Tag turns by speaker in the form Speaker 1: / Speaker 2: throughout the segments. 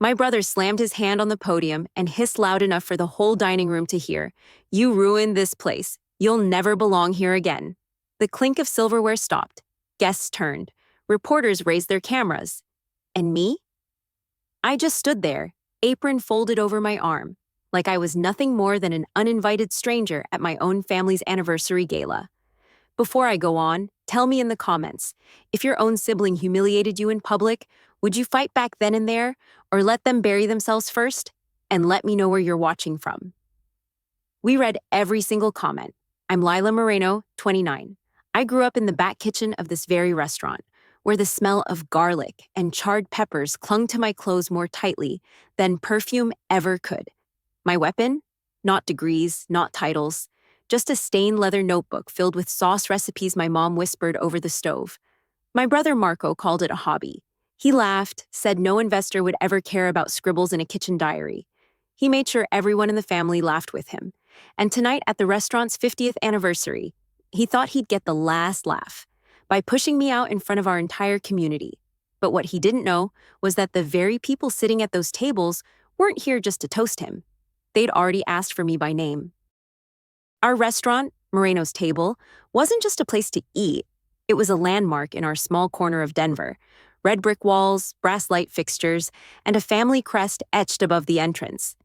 Speaker 1: My brother slammed his hand on the podium and hissed loud enough for the whole dining room to hear. "You ruined this place. You'll never belong here again." The clink of silverware stopped. Guests turned. Reporters raised their cameras. And me? I just stood there, apron folded over my arm, like I was nothing more than an uninvited stranger at my own family's anniversary gala. Before I go on, tell me in the comments, if your own sibling humiliated you in public, would you fight back then and there, or let them bury themselves first? And let me know where you're watching from. We read every single comment. I'm Lila Moreno, 29. I grew up in the back kitchen of this very restaurant, where the smell of garlic and charred peppers clung to my clothes more tightly than perfume ever could. My weapon? Not degrees, not titles, just a stained leather notebook filled with sauce recipes my mom whispered over the stove. My brother Marco called it a hobby. He laughed, said no investor would ever care about scribbles in a kitchen diary. He made sure everyone in the family laughed with him. And tonight at the restaurant's 50th anniversary, he thought he'd get the last laugh by pushing me out in front of our entire community. But what he didn't know was that the very people sitting at those tables weren't here just to toast him. They'd already asked for me by name. Our restaurant, Moreno's Table, wasn't just a place to eat. It was a landmark in our small corner of Denver. Red brick walls, brass light fixtures, and a family crest etched above the entrance.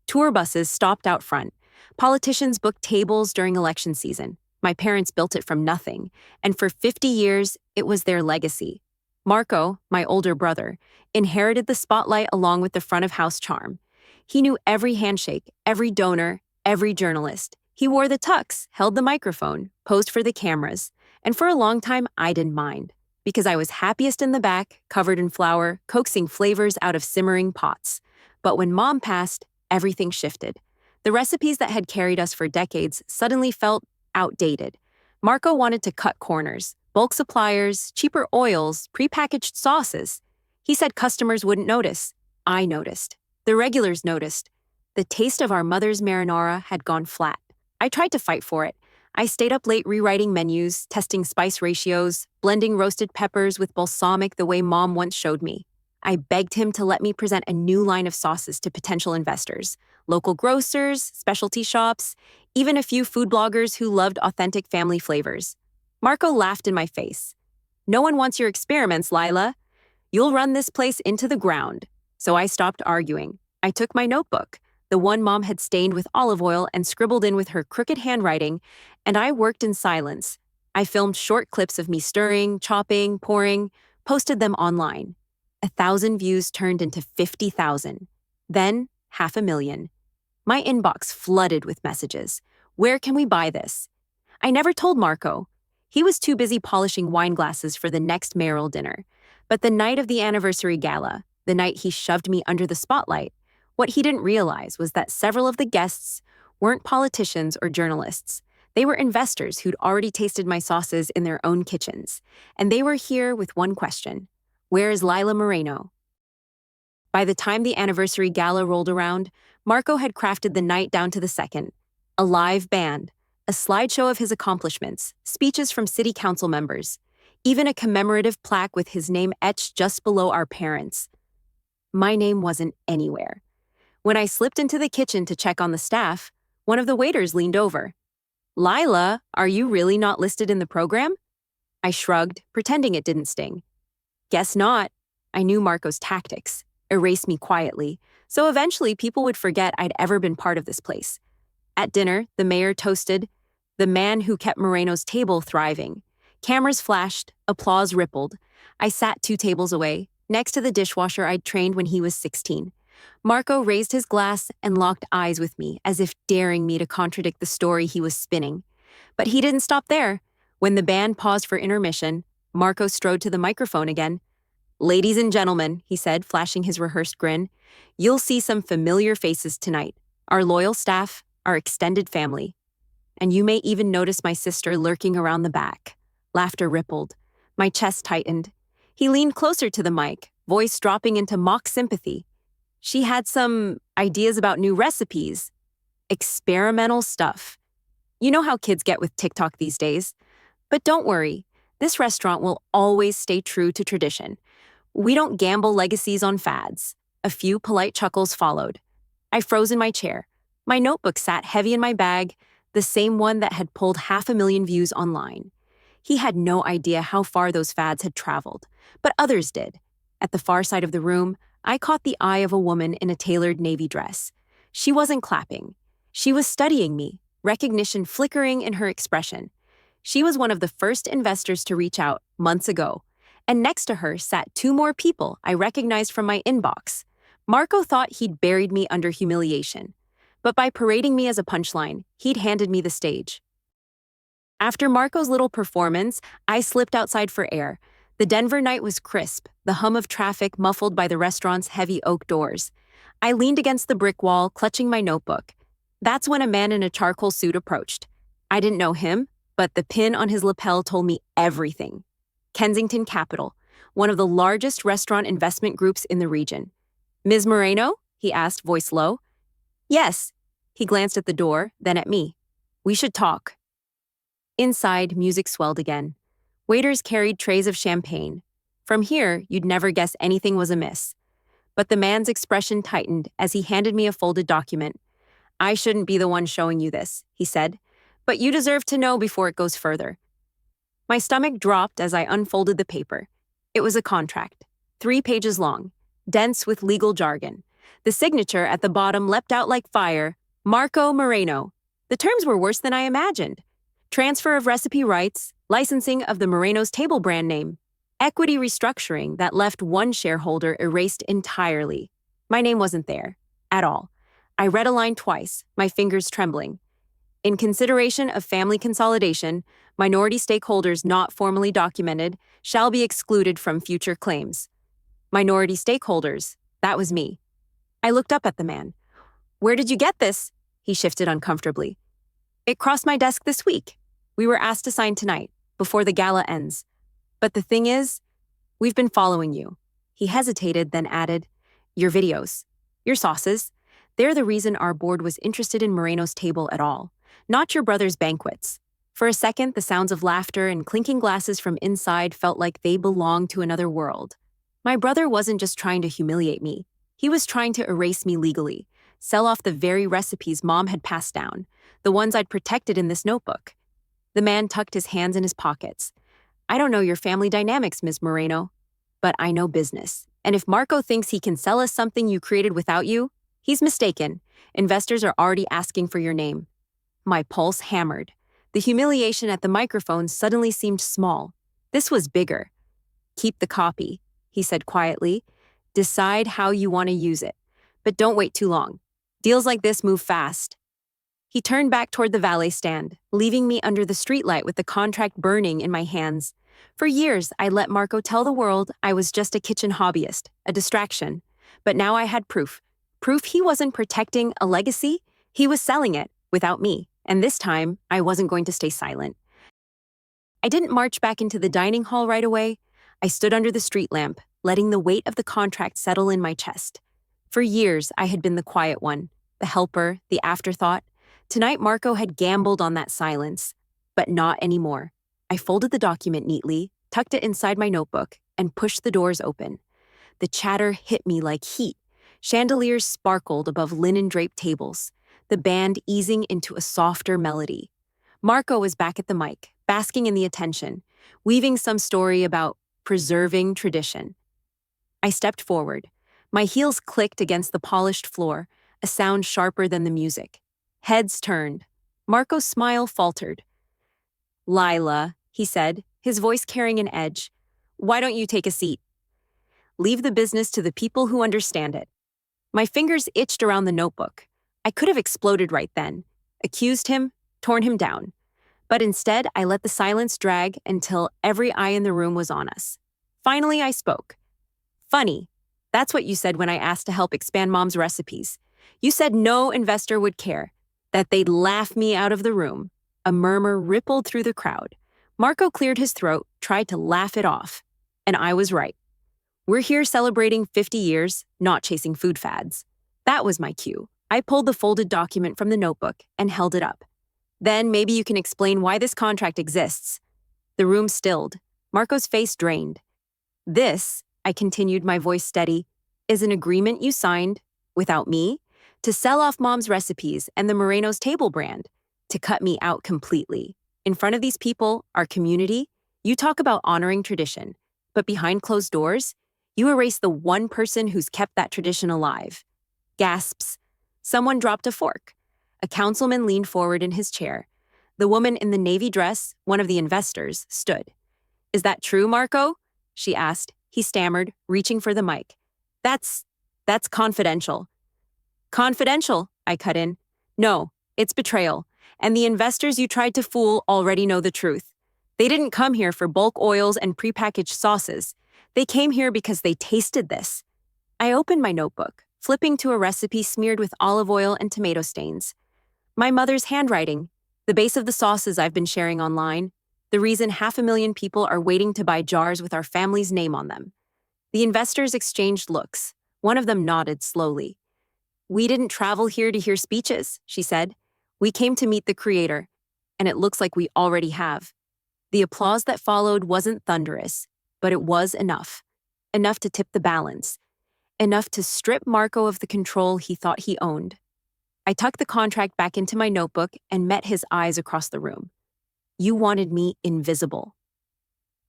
Speaker 1: Tour buses stopped out front. Politicians booked tables during election season. My parents built it from nothing, and for 50 years, it was their legacy. Marco, my older brother, inherited the spotlight along with the front-of-house charm. He knew every handshake, every donor, every journalist. He wore the tux, held the microphone, posed for the cameras, and for a long time, I didn't mind, because I was happiest in the back, covered in flour, coaxing flavors out of simmering pots. But when Mom passed, everything shifted. The recipes that had carried us for decades suddenly felt outdated. Marco wanted to cut corners, bulk suppliers, cheaper oils, prepackaged sauces. He said customers wouldn't notice. I noticed. The regulars noticed. The taste of our mother's marinara had gone flat. I tried to fight for it. I stayed up late rewriting menus, testing spice ratios, blending roasted peppers with balsamic the way Mom once showed me. I begged him to let me present a new line of sauces to potential investors, local grocers, specialty shops, even a few food bloggers who loved authentic family flavors. Marco laughed in my face. "No one wants your experiments, Lila. You'll run this place into the ground." So I stopped arguing. I took my notebook, the one Mom had stained with olive oil and scribbled in with her crooked handwriting, and I worked in silence. I filmed short clips of me stirring, chopping, pouring, posted them online. 1,000 views turned into 50,000. Then, 500,000. My inbox flooded with messages. Where can we buy this? I never told Marco. He was too busy polishing wine glasses for the next mayoral dinner. But the night of the anniversary gala, the night he shoved me under the spotlight, what he didn't realize was that several of the guests weren't politicians or journalists. They were investors who'd already tasted my sauces in their own kitchens. And they were here with one question. Where is Lila Moreno? By the time the anniversary gala rolled around, Marco had crafted the night down to the second. A live band, a slideshow of his accomplishments, speeches from city council members, even a commemorative plaque with his name etched just below our parents. My name wasn't anywhere. When I slipped into the kitchen to check on the staff, one of the waiters leaned over. "Lila, are you really not listed in the program?" I shrugged, pretending it didn't sting. "Guess not." I knew Marco's tactics. Erase me quietly, so eventually people would forget I'd ever been part of this place. At dinner, the mayor toasted, "The man who kept Moreno's Table thriving." Cameras flashed, applause rippled. I sat 2 tables away, next to the dishwasher I'd trained when he was 16. Marco raised his glass and locked eyes with me, as if daring me to contradict the story he was spinning. But he didn't stop there. When the band paused for intermission, Marco strode to the microphone again. "Ladies and gentlemen," he said, flashing his rehearsed grin, "you'll see some familiar faces tonight. Our loyal staff, our extended family. And you may even notice my sister lurking around the back." Laughter rippled. My chest tightened. He leaned closer to the mic, voice dropping into mock sympathy. She had some ideas about new recipes. Experimental stuff. You know how kids get with TikTok these days. But don't worry, this restaurant will always stay true to tradition. We don't gamble legacies on fads. A few polite chuckles followed. I froze in my chair. My notebook sat heavy in my bag, the same one that had pulled 500,000 views online. He had no idea how far those fads had traveled, but others did. At the far side of the room, I caught the eye of a woman in a tailored navy dress. She wasn't clapping. She was studying me, recognition flickering in her expression. She was one of the first investors to reach out months ago, and next to her sat two more people I recognized from my inbox. Marco thought he'd buried me under humiliation, but by parading me as a punchline, he'd handed me the stage. After Marco's little performance, I slipped outside for air. The Denver night was crisp, the hum of traffic muffled by the restaurant's heavy oak doors. I leaned against the brick wall, clutching my notebook. That's when a man in a charcoal suit approached. I didn't know him, but the pin on his lapel told me everything. Kensington Capital, one of the largest restaurant investment groups in the region. "Ms. Moreno?" he asked, voice low. "Yes." He glanced at the door, then at me. "We should talk." Inside, music swelled again. Waiters carried trays of champagne. From here, you'd never guess anything was amiss. But the man's expression tightened as he handed me a folded document. "I shouldn't be the one showing you this," he said, "but you deserve to know before it goes further." My stomach dropped as I unfolded the paper. It was a contract, 3 pages long, dense with legal jargon. The signature at the bottom leapt out like fire: Marco Moreno. The terms were worse than I imagined. Transfer of recipe rights, licensing of the Moreno's table brand name, equity restructuring that left one shareholder erased entirely. My name wasn't there, at all. I read a line twice, my fingers trembling. In consideration of family consolidation, minority stakeholders not formally documented shall be excluded from future claims. Minority stakeholders, that was me. I looked up at the man. "Where did you get this?" He shifted uncomfortably. "It crossed my desk this week. We were asked to sign tonight, before the gala ends. But the thing is, we've been following you." He hesitated, then added, "Your videos, your sauces, they're the reason our board was interested in Moreno's table at all, not your brother's banquets." For a second, the sounds of laughter and clinking glasses from inside felt like they belonged to another world. My brother wasn't just trying to humiliate me. He was trying to erase me legally, sell off the very recipes Mom had passed down, the ones I'd protected in this notebook. The man tucked his hands in his pockets. "I don't know your family dynamics, Ms. Moreno, but I know business. And if Marco thinks he can sell us something you created without you, he's mistaken. Investors are already asking for your name." My pulse hammered. The humiliation at the microphone suddenly seemed small. This was bigger. "Keep the copy," he said quietly. "Decide how you want to use it, but don't wait too long. Deals like this move fast." He turned back toward the valet stand, leaving me under the streetlight with the contract burning in my hands. For years, I let Marco tell the world I was just a kitchen hobbyist, a distraction. But now I had proof. Proof he wasn't protecting a legacy, he was selling it, without me. And this time, I wasn't going to stay silent. I didn't march back into the dining hall right away. I stood under the street lamp, letting the weight of the contract settle in my chest. For years, I had been the quiet one, the helper, the afterthought. Tonight, Marco had gambled on that silence, but not anymore. I folded the document neatly, tucked it inside my notebook, and pushed the doors open. The chatter hit me like heat. Chandeliers sparkled above linen-draped tables, the band easing into a softer melody. Marco was back at the mic, basking in the attention, weaving some story about preserving tradition. I stepped forward. My heels clicked against the polished floor, a sound sharper than the music. Heads turned. Marco's smile faltered. "Lila," he said, his voice carrying an edge, "why don't you take a seat? Leave the business to the people who understand it." My fingers itched around the notebook. I could have exploded right then, accused him, torn him down. But instead, I let the silence drag until every eye in the room was on us. Finally, I spoke. "Funny. That's what you said when I asked to help expand Mom's recipes. You said no investor would care, that they'd laugh me out of the room." A murmur rippled through the crowd. Marco cleared his throat, tried to laugh it off. And I was right. We're here celebrating 50 years, not chasing food fads. That was my cue. I pulled the folded document from the notebook and held it up. "Then maybe you can explain why this contract exists." The room stilled. Marco's face drained. "This," I continued, my voice steady, is an agreement you signed, without me, to sell off Mom's recipes and the Moreno's Table brand, to cut me out completely. In front of these people, our community, you talk about honoring tradition, but behind closed doors, you erase the one person who's kept that tradition alive. Gasps. Someone dropped a fork. A councilman leaned forward in his chair. The woman in the navy dress, one of the investors, stood. "Is that true, Marco?" she asked. He stammered, reaching for the mic. That's confidential." "Confidential," I cut in. "No, it's betrayal. And the investors you tried to fool already know the truth. They didn't come here for bulk oils and prepackaged sauces. They came here because they tasted this." I opened my notebook, flipping to a recipe smeared with olive oil and tomato stains. My mother's handwriting, the base of the sauces I've been sharing online, the reason 500,000 people are waiting to buy jars with our family's name on them. The investors exchanged looks. One of them nodded slowly. "We didn't travel here to hear speeches," she said. "We came to meet the creator, and it looks like we already have." The applause that followed wasn't thunderous, but it was enough. Enough to tip the balance. Enough to strip Marco of the control he thought he owned. I tucked the contract back into my notebook and met his eyes across the room. "You wanted me invisible.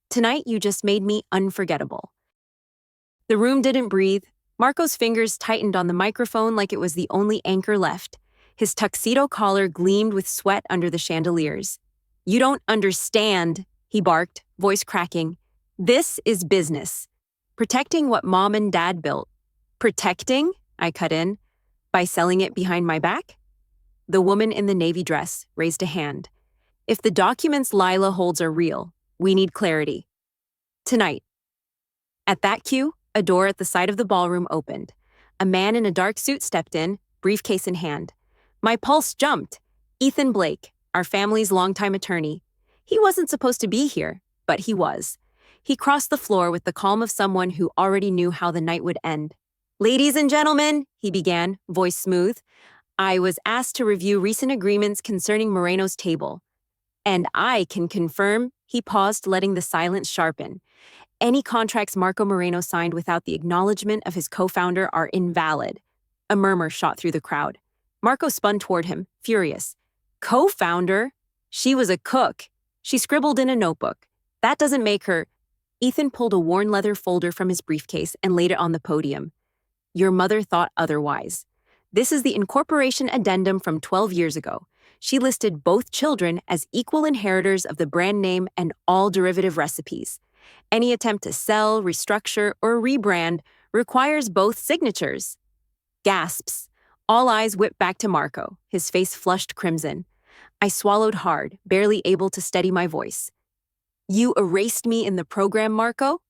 Speaker 1: Tonight you just made me unforgettable." The room didn't breathe. Marco's fingers tightened on the microphone like it was the only anchor left. His tuxedo collar gleamed with sweat under the chandeliers. "You don't understand," he barked, voice cracking. "This is business. Protecting what Mom and Dad built." "Protecting?" I cut in. "By selling it behind my back?" The woman in the navy dress raised a hand. "If the documents Lila holds are real, we need clarity. Tonight." At that cue, a door at the side of the ballroom opened. A man in a dark suit stepped in, briefcase in hand. My pulse jumped. Ethan Blake, our family's longtime attorney. He wasn't supposed to be here, but he was. He crossed the floor with the calm of someone who already knew how the night would end. "Ladies and gentlemen," he began, voice smooth, "I was asked to review recent agreements concerning Moreno's Table. And I can confirm," he paused, letting the silence sharpen, "any contracts Marco Moreno signed without the acknowledgement of his co-founder are invalid." A murmur shot through the crowd. Marco spun toward him, furious. "Co-founder? She was a cook. She scribbled in a notebook. That doesn't make her—" Ethan pulled a worn leather folder from his briefcase and laid it on the podium. "Your mother thought otherwise. This is the incorporation addendum from 12 years ago. She listed both children as equal inheritors of the brand name and all derivative recipes. Any attempt to sell, restructure, or rebrand requires both signatures." Gasps. All eyes whipped back to Marco, his face flushed crimson. I swallowed hard, barely able to steady my voice. "You erased me in the program, Marco?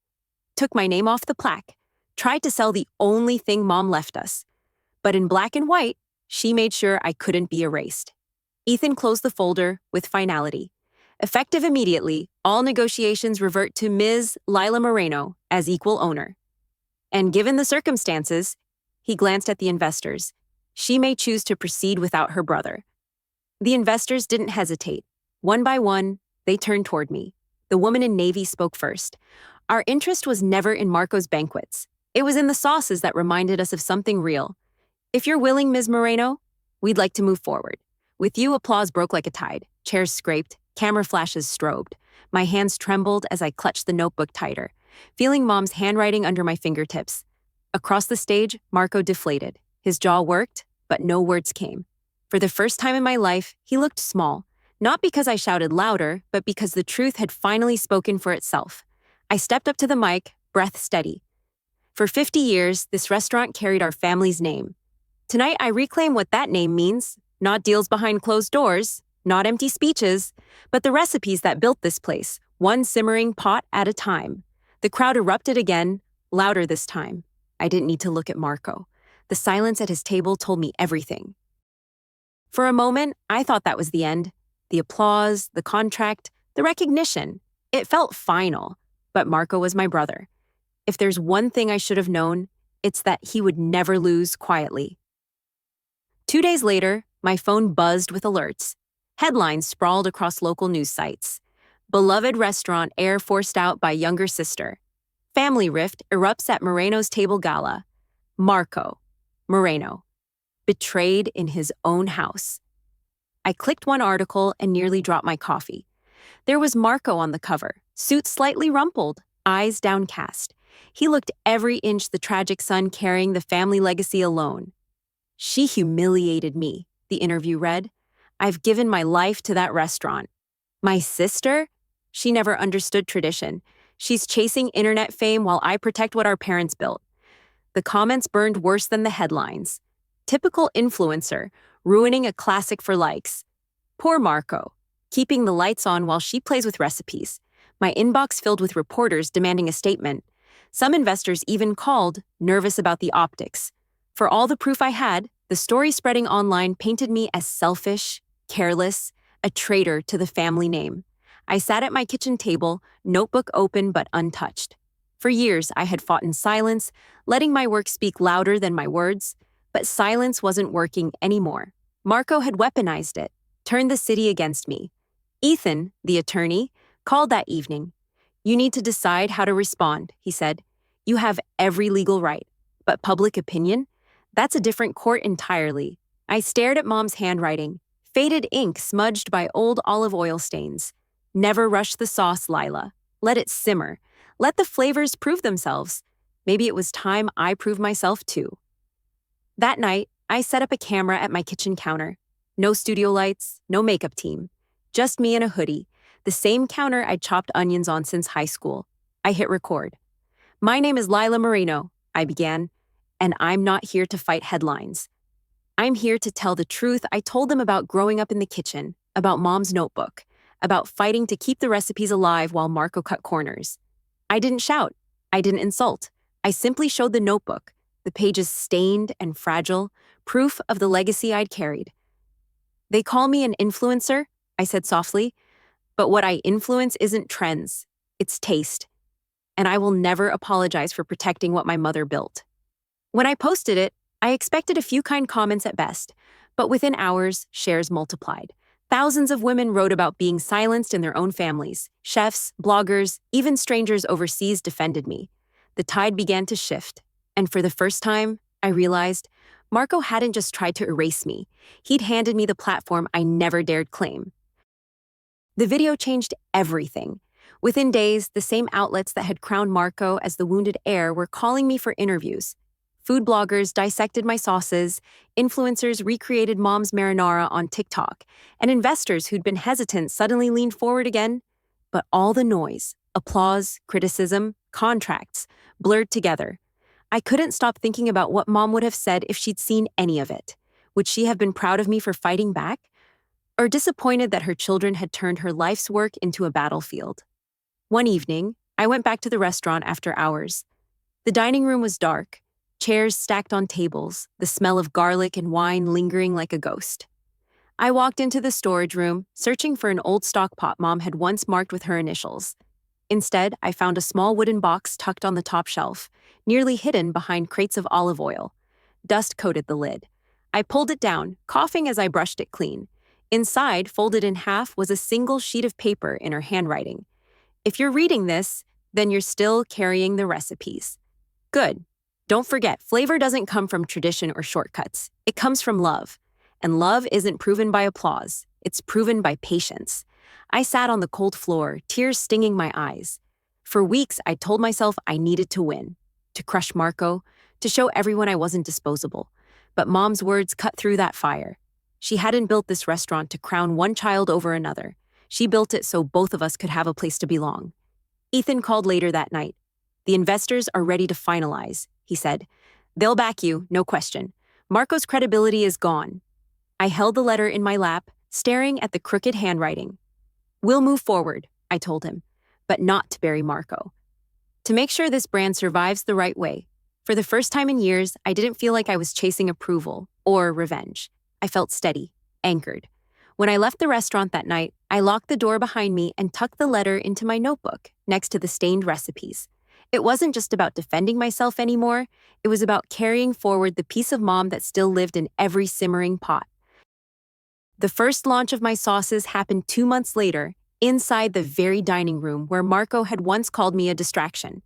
Speaker 1: Took my name off the plaque, tried to sell the only thing Mom left us. But in black and white, she made sure I couldn't be erased." Ethan closed the folder with finality. "Effective immediately, all negotiations revert to Ms. Lila Moreno as equal owner. And given the circumstances," he glanced at the investors, "she may choose to proceed without her brother." The investors didn't hesitate. One by one, they turned toward me. The woman in navy spoke first. "Our interest was never in Marco's banquets. It was in the sauces that reminded us of something real. If you're willing, Ms. Moreno, we'd like to move forward." With you, applause broke like a tide. Chairs scraped, camera flashes strobed. My hands trembled as I clutched the notebook tighter, feeling Mom's handwriting under my fingertips. Across the stage, Marco deflated. His jaw worked, but no words came. For the first time in my life, he looked small, not because I shouted louder, but because the truth had finally spoken for itself. I stepped up to the mic, breath steady. "For 50 years, this restaurant carried our family's name. Tonight, I reclaim what that name means. Not deals behind closed doors, not empty speeches, but the recipes that built this place, one simmering pot at a time." The crowd erupted again, louder this time. I didn't need to look at Marco. The silence at his table told me everything. For a moment, I thought that was the end. The applause, the contract, the recognition. It felt final, but Marco was my brother. If there's one thing I should have known, it's that he would never lose quietly. 2 days later, my phone buzzed with alerts. Headlines sprawled across local news sites. "Beloved restaurant heir forced out by younger sister." "Family rift erupts at Moreno's Table gala." Marco Moreno, betrayed in his own house. I clicked one article and nearly dropped my coffee. There was Marco on the cover, suit slightly rumpled, eyes downcast. He looked every inch the tragic son carrying the family legacy alone. She humiliated me, the interview read. I've given my life to that restaurant. My sister? She never understood tradition. She's chasing internet fame while I protect what our parents built. The comments burned worse than the headlines. Typical influencer, ruining a classic for likes. Poor Marco, keeping the lights on while she plays with recipes. My inbox filled with reporters demanding a statement. Some investors even called, nervous about the optics. For all the proof I had, the story spreading online painted me as selfish, careless, a traitor to the family name. I sat at my kitchen table, notebook open but untouched. For years, I had fought in silence, letting my work speak louder than my words, but silence wasn't working anymore. Marco had weaponized it, turned the city against me. Ethan, the attorney, called that evening. You need to decide how to respond, he said. You have every legal right, but public opinion? That's a different court entirely. I stared at Mom's handwriting, faded ink smudged by old olive oil stains. Never rush the sauce, Lila. Let it simmer. Let the flavors prove themselves. Maybe it was time I proved myself too. That night, I set up a camera at my kitchen counter. No studio lights, no makeup team. Just me and a hoodie, the same counter I'd chopped onions on since high school. I hit record. My name is Lila Moreno, I began, and I'm not here to fight headlines. I'm here to tell the truth I told them about growing up in the kitchen, about Mom's notebook, about fighting to keep the recipes alive while Marco cut corners. I didn't shout. I didn't insult. I simply showed the notebook, the pages stained and fragile, proof of the legacy I'd carried. They call me an influencer, I said softly, but what I influence isn't trends, it's taste. And I will never apologize for protecting what my mother built. When I posted it, I expected a few kind comments at best, but within hours, shares multiplied. Thousands of women wrote about being silenced in their own families. Chefs, bloggers, even strangers overseas defended me. The tide began to shift, and for the first time, I realized Marco hadn't just tried to erase me. He'd handed me the platform I never dared claim. The video changed everything. Within days, the same outlets that had crowned Marco as the wounded heir were calling me for interviews. Food bloggers dissected my sauces, influencers recreated Mom's marinara on TikTok, and investors who'd been hesitant suddenly leaned forward again. But all the noise, applause, criticism, contracts, blurred together. I couldn't stop thinking about what Mom would have said if she'd seen any of it. Would she have been proud of me for fighting back? Or disappointed that her children had turned her life's work into a battlefield? One evening, I went back to the restaurant after hours. The dining room was dark, chairs stacked on tables, the smell of garlic and wine lingering like a ghost. I walked into the storage room, searching for an old stock pot Mom had once marked with her initials. Instead, I found a small wooden box tucked on the top shelf, nearly hidden behind crates of olive oil. Dust coated the lid. I pulled it down, coughing as I brushed it clean. Inside, folded in half, was a single sheet of paper in her handwriting. If you're reading this, then you're still carrying the recipes. Good. Don't forget, flavor doesn't come from tradition or shortcuts. It comes from love. And love isn't proven by applause. It's proven by patience. I sat on the cold floor, tears stinging my eyes. For weeks, I told myself I needed to win, to crush Marco, to show everyone I wasn't disposable. But Mom's words cut through that fire. She hadn't built this restaurant to crown one child over another. She built it so both of us could have a place to belong. Ethan called later that night. The investors are ready to finalize, he said. They'll back you, no question. Marco's credibility is gone. I held the letter in my lap, staring at the crooked handwriting. We'll move forward, I told him, but not to bury Marco. To make sure this brand survives the right way. For the first time in years, I didn't feel like I was chasing approval or revenge. I felt steady, anchored. When I left the restaurant that night, I locked the door behind me and tucked the letter into my notebook, next to the stained recipes. It wasn't just about defending myself anymore, it was about carrying forward the piece of Mom that still lived in every simmering pot. The first launch of my sauces happened 2 months later, inside the very dining room where Marco had once called me a distraction.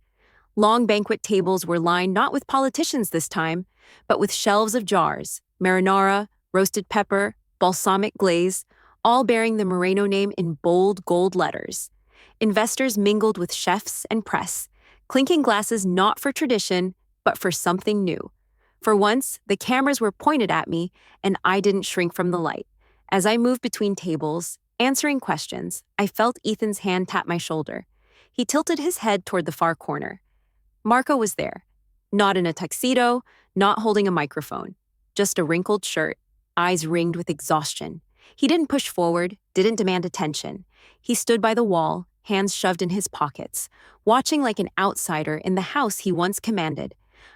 Speaker 1: Long banquet tables were lined not with politicians this time, but with shelves of jars, marinara, roasted pepper, balsamic glaze, all bearing the Moreno name in bold gold letters. Investors mingled with chefs and press, clinking glasses not for tradition, but for something new. For once, the cameras were pointed at me, and I didn't shrink from the light. As I moved between tables, answering questions, I felt Ethan's hand tap my shoulder. He tilted his head toward the far corner. Marco was there, not in a tuxedo, not holding a microphone, just a wrinkled shirt, eyes ringed with exhaustion. He didn't push forward, didn't demand attention. He stood by the wall, hands shoved in his pockets, watching like an outsider in the house he once commanded.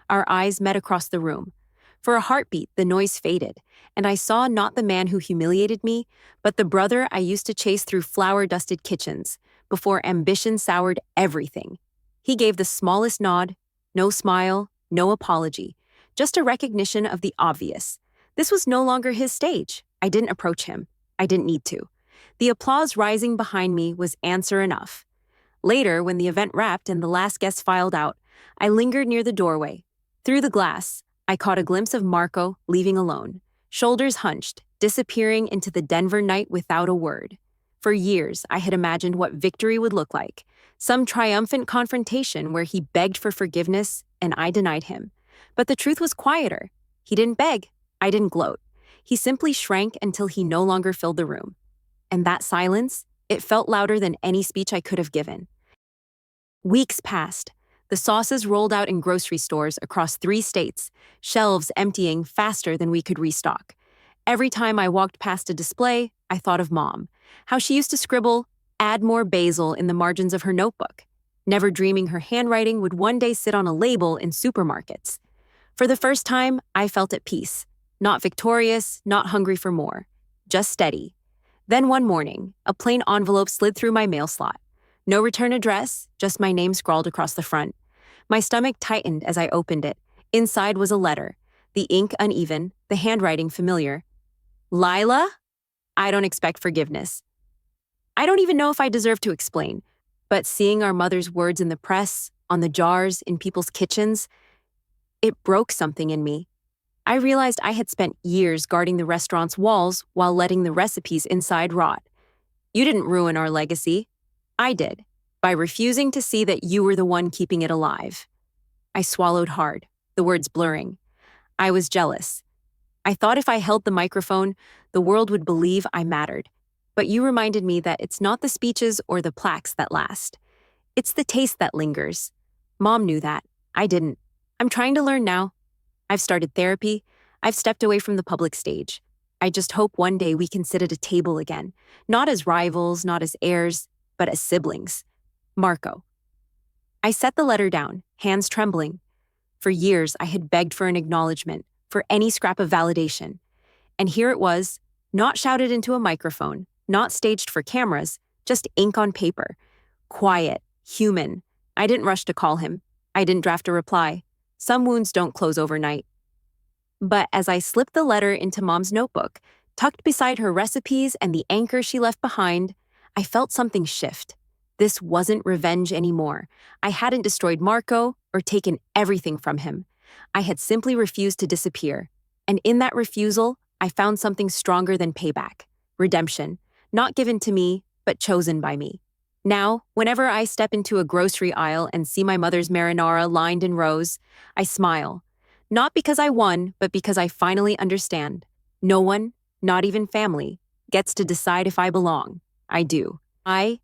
Speaker 1: Our eyes met across the room. For a heartbeat, the noise faded, and I saw not the man who humiliated me, but the brother I used to chase through flour-dusted kitchens, before ambition soured everything. He gave the smallest nod, no smile, no apology, just a recognition of the obvious. This was no longer his stage. I didn't approach him. I didn't need to. The applause rising behind me was answer enough. Later, when the event wrapped and the last guest filed out, I lingered near the doorway. Through the glass, I caught a glimpse of Marco leaving alone, shoulders hunched, disappearing into the Denver night without a word. For years, I had imagined what victory would look like, some triumphant confrontation where he begged for forgiveness and I denied him. But the truth was quieter. He didn't beg. I didn't gloat. He simply shrank until he no longer filled the room. And that silence, it felt louder than any speech I could have given. Weeks passed. The sauces rolled out in grocery stores across 3 states, shelves emptying faster than we could restock. Every time I walked past a display, I thought of Mom, how she used to scribble, "Add more basil" in the margins of her notebook, never dreaming her handwriting would one day sit on a label in supermarkets. For the first time, I felt at peace, not victorious, not hungry for more, just steady. Then one morning, a plain envelope slid through my mail slot. No return address, just my name scrawled across the front. My stomach tightened as I opened it. Inside was a letter, the ink uneven, the handwriting familiar. Lila? I don't expect forgiveness. I don't even know if I deserve to explain, but seeing our mother's words in the press, on the jars, in people's kitchens, it broke something in me. I realized I had spent years guarding the restaurant's walls while letting the recipes inside rot. You didn't ruin our legacy. I did, by refusing to see that you were the one keeping it alive. I swallowed hard, the words blurring. I was jealous. I thought if I held the microphone, the world would believe I mattered. But you reminded me that it's not the speeches or the plaques that last. It's the taste that lingers. Mom knew that. I didn't. I'm trying to learn now. I've started therapy. I've stepped away from the public stage. I just hope one day we can sit at a table again, not as rivals, not as heirs, but as siblings. Marco. I set the letter down, hands trembling. For years, I had begged for an acknowledgement, for any scrap of validation. And here it was, not shouted into a microphone, not staged for cameras, just ink on paper. Quiet, human. I didn't rush to call him. I didn't draft a reply. Some wounds don't close overnight. But as I slipped the letter into Mom's notebook, tucked beside her recipes and the anchor she left behind, I felt something shift. This wasn't revenge anymore. I hadn't destroyed Marco or taken everything from him. I had simply refused to disappear. And in that refusal, I found something stronger than payback. Redemption. Not given to me, but chosen by me. Now, whenever I step into a grocery aisle and see my mother's marinara lined in rows, I smile. Not because I won, but because I finally understand. No one, not even family, gets to decide if I belong. I do. I